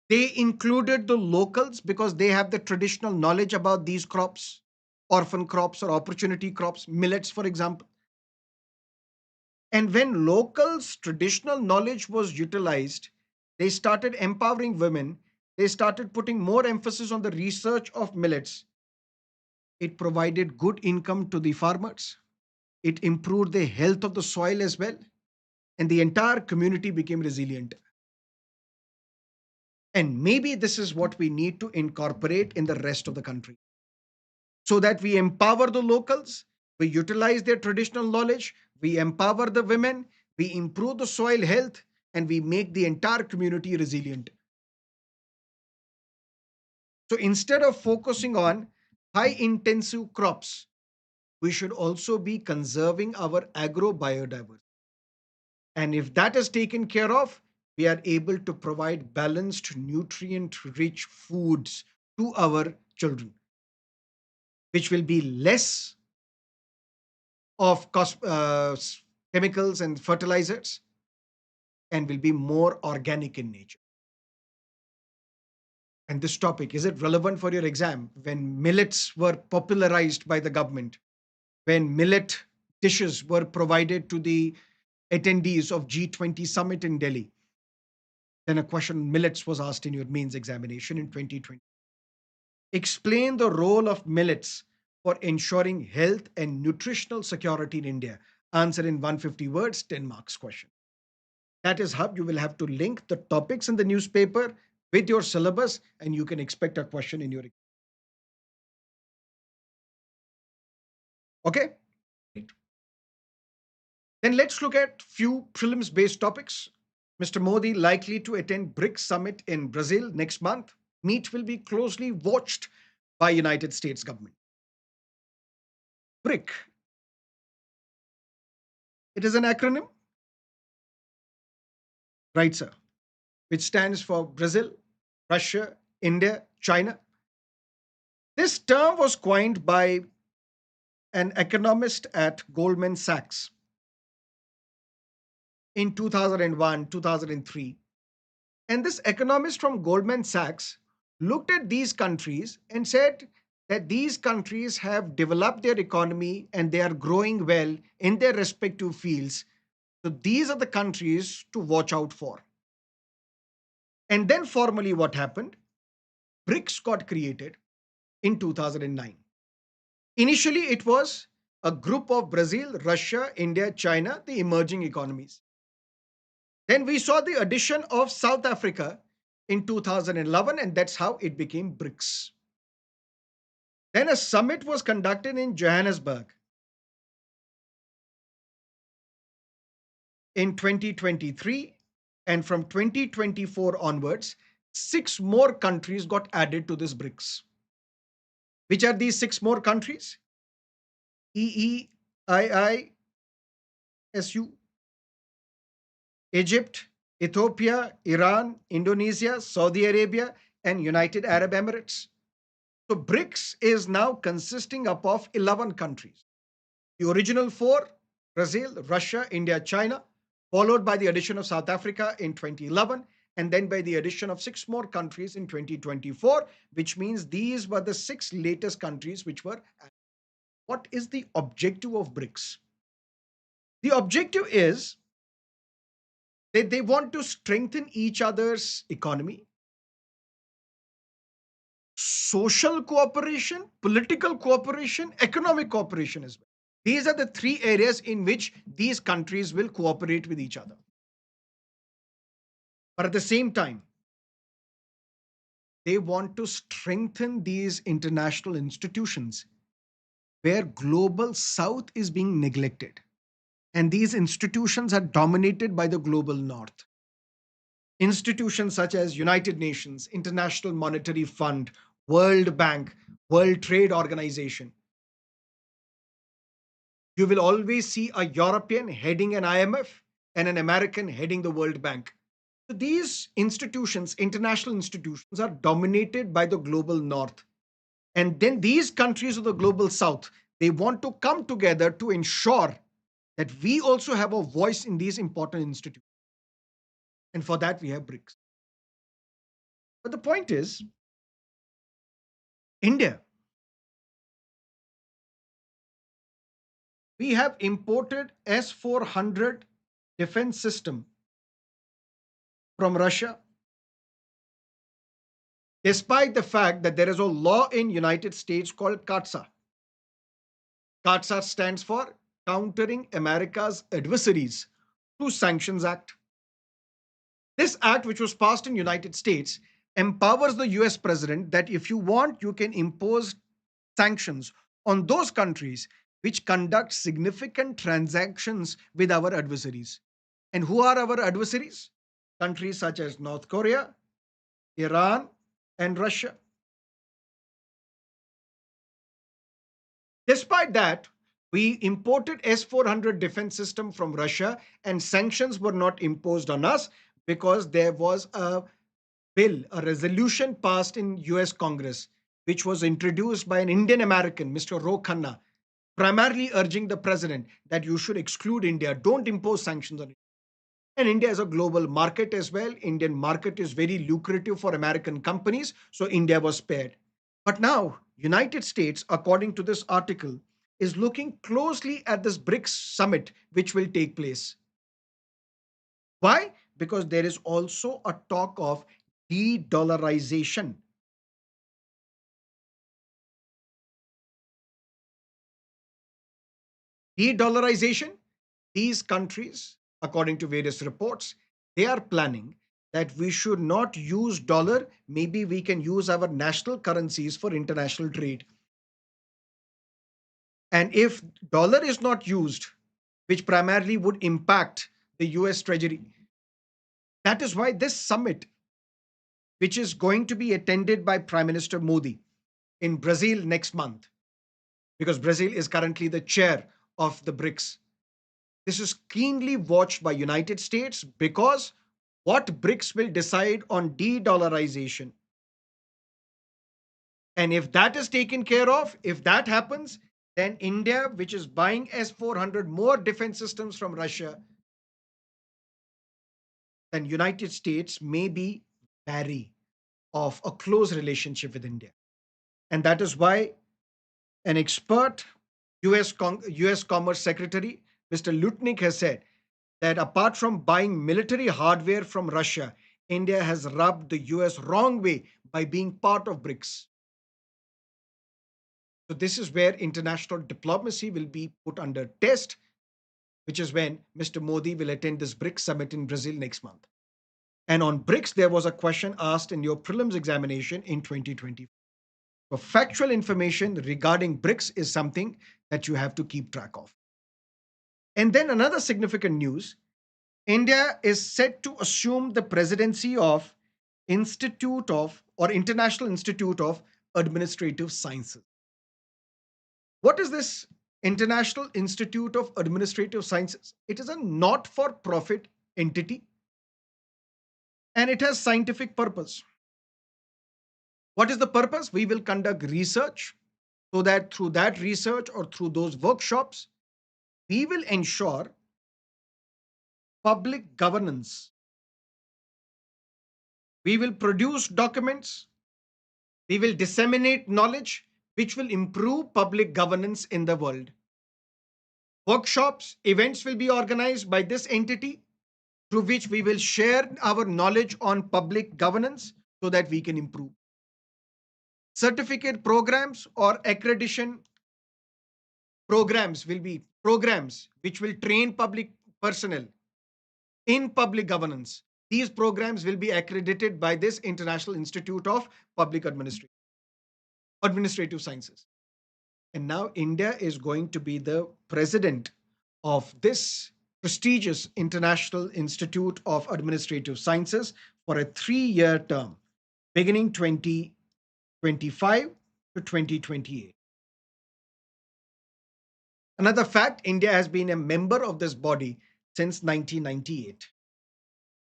[SPEAKER 1] They included the locals because they have the traditional knowledge about these crops, orphan crops or opportunity crops, millets, for example. And when locals' traditional knowledge was utilized, they started empowering women. They started putting more emphasis on the research of millets. It provided good income to the farmers. It improved the health of the soil as well. And the entire community became resilient. And maybe this is what we need to incorporate in the rest of the country so that we empower the locals, we utilize their traditional knowledge, we empower the women, we improve the soil health, and we make the entire community resilient. So instead of focusing on high intensive crops, we should also be conserving our agro biodiversity. And if that is taken care of, we are able to provide balanced, nutrient rich foods to our children, which will be less of chemicals and fertilizers and will be more organic in nature. And this topic, is it relevant for your exam? When millets were popularized by the government, when millet dishes were provided to the attendees of G20 summit in Delhi, then a question millets was asked in your mains examination in 2020. Explain the role of millets for ensuring health and nutritional security in India. Answer in 150 words, 10 marks question. That is how you will have to link the topics in the newspaper with your syllabus, and you can expect a question in your. Okay? Then let's look at few prelims based topics. Mr. Modi likely to attend BRICS summit in Brazil next month. Meet will be closely watched by United States government. BRIC, it is an acronym, right, sir, which stands for Brazil, Russia, India, China. This term was coined by an economist at Goldman Sachs in 2001, 2003. And this economist from Goldman Sachs looked at these countries and said that these countries have developed their economy and they are growing well in their respective fields. So these are the countries to watch out for. And then formally what happened? BRICS got created in 2009. Initially, it was a group of Brazil, Russia, India, China, the emerging economies. Then we saw the addition of South Africa in 2011, and that's how it became BRICS. Then a summit was conducted in Johannesburg in 2023, and from 2024 onwards, six more countries got added to this BRICS. Which are these six more countries? EEIISU, Egypt, Ethiopia, Iran, Indonesia, Saudi Arabia, and United Arab Emirates. So BRICS is now consisting up of 11 countries. The original four, Brazil, Russia, India, China, followed by the addition of South Africa in 2011, and then by the addition of six more countries in 2024, which means these were the six latest countries which were added. What is the objective of BRICS? The objective is that they want to strengthen each other's economy, social cooperation, political cooperation, economic cooperation as well. These are the three areas in which these countries will cooperate with each other. But at the same time, they want to strengthen these international institutions where global south is being neglected. And these institutions are dominated by the global north. Institutions such as United Nations, International Monetary Fund, World Bank, World Trade Organization. You will always see a European heading an IMF and an American heading the World Bank. So these institutions, international institutions, are dominated by the global north. And then these countries of the global south, they want to come together to ensure that we also have a voice in these important institutions. And for that, we have BRICS. But the point is, India, we have imported S-400 defense system from Russia, despite the fact that there is a law in United States called CAATSA. CAATSA stands for Countering America's Adversaries through Sanctions Act. This act, which was passed in United States, empowers the US president that if you want, you can impose sanctions on those countries which conduct significant transactions with our adversaries. And who are our adversaries? Countries such as North Korea, Iran, and Russia. Despite that, we imported S-400 defense system from Russia and sanctions were not imposed on us because there was a bill, a resolution passed in US Congress, which was introduced by an Indian American, Mr. Ro Khanna, primarily urging the president that you should exclude India, don't impose sanctions on it. And India is a global market as well. Indian market is very lucrative for American companies, so India was spared. But now, United States, according to this article, is looking closely at this BRICS summit which will take place. Why? Because there is also a talk of de-dollarization. De-dollarization, these countries, according to various reports, they are planning that we should not use dollar. Maybe we can use our national currencies for international trade. And if dollar is not used, which primarily would impact the US Treasury, that is why this summit, which is going to be attended by Prime Minister Modi in Brazil next month, because Brazil is currently the chair of the BRICS. This is keenly watched by United States because what BRICS will decide on de-dollarization. And if that is taken care of, if that happens, then India, which is buying S-400 more defense systems from Russia, then United States may be wary of a close relationship with India. And that is why an expert US Commerce Secretary, Mr. Lutnick, has said that apart from buying military hardware from Russia, India has rubbed the US wrong way by being part of BRICS. So, this is where international diplomacy will be put under test, which is when Mr. Modi will attend this BRICS summit in Brazil next month. And on BRICS, there was a question asked in your prelims examination in 2020. So factual information regarding BRICS is something that you have to keep track of. And then another significant news, India is set to assume the presidency of Institute of or International Institute of Administrative Sciences. What is this International Institute of Administrative Sciences? It is a not for profit entity and it has scientific purpose. What is the purpose? We will conduct research so that through that research or through those workshops, we will ensure public governance. We will produce documents. We will disseminate knowledge which will improve public governance in the world. Workshops, events will be organized by this entity through which we will share our knowledge on public governance so that we can improve. Certificate programs or accreditation programs will be programs which will train public personnel in public governance. These programs will be accredited by this International Institute of Public Administrative Sciences. And now India is going to be the president of this prestigious International Institute of Administrative Sciences for a 3-year term, beginning 2025 to 2028. Another fact, India has been a member of this body since 1998.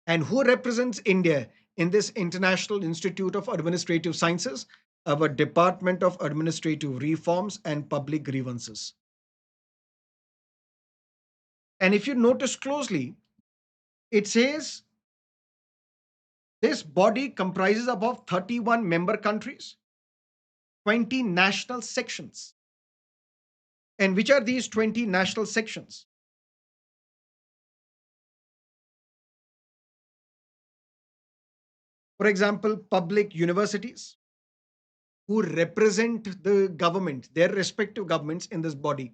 [SPEAKER 1] And who represents India in this International Institute of Administrative Sciences? Our Department of Administrative Reforms and Public Grievances. And if you notice closely, it says this body comprises about 31 member countries, 20 national sections. And which are these 20 national sections? For example, public universities who represent the government, their respective governments in this body.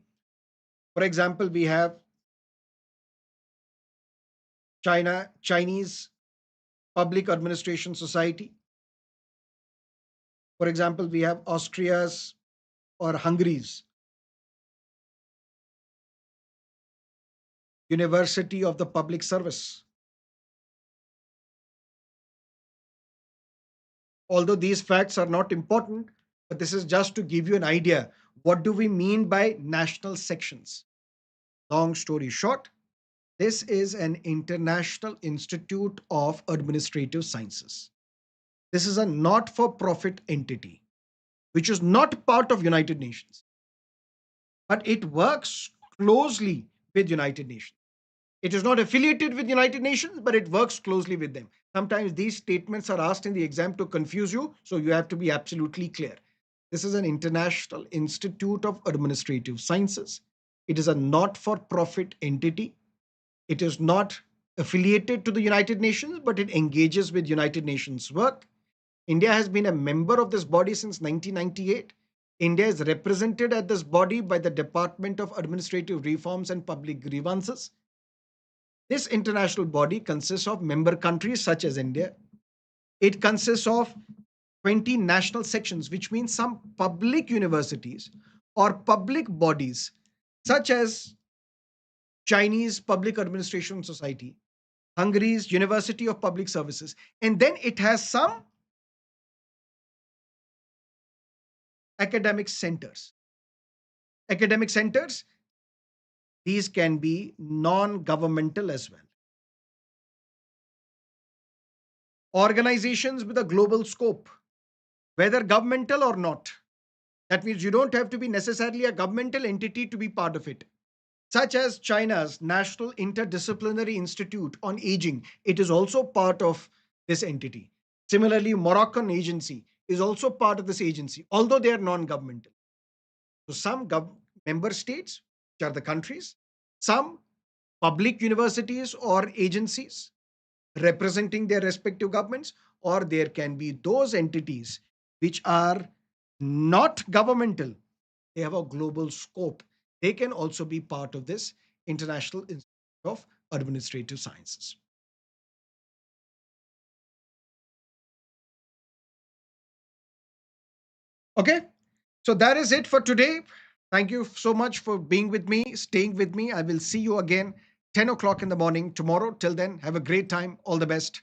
[SPEAKER 1] For example, we have Chinese Public Administration Society. For example, we have Austria's or Hungary's University of the Public Service. Although these facts are not important, but this is just to give you an idea. What do we mean by national sections? Long story short, this is an International Institute of Administrative Sciences. This is a not-for-profit entity, which is not part of United Nations, but it works closely with United Nations. It is not affiliated with United Nations, but it works closely with them. Sometimes these statements are asked in the exam to confuse you, so you have to be absolutely clear. This is an International Institute of Administrative Sciences. It is a not-for-profit entity. It is not affiliated to the United Nations, but it engages with United Nations work. India has been a member of this body since 1998. India is represented at this body by the Department of Administrative Reforms and Public Grievances. This international body consists of member countries such as India. It consists of 20 national sections, which means some public universities or public bodies such as Chinese Public Administration Society, Hungary's University of Public Services, and then it has some academic centers. Academic centers, these can be non-governmental as well. Organizations with a global scope, whether governmental or not. That means you don't have to be necessarily a governmental entity to be part of it. Such as China's National Interdisciplinary Institute on Aging, it is also part of this entity. Similarly, Moroccan agency is also part of this agency, although they are non-governmental. So some member states, which are the countries, some public universities or agencies representing their respective governments, or there can be those entities which are not governmental. They have a global scope. They can also be part of this International Institute of Administrative Sciences. Okay, so that is it for today. Thank you so much for being with me, staying with me. I will see you again 10 o'clock in the morning tomorrow. Till then, have a great time. All the best.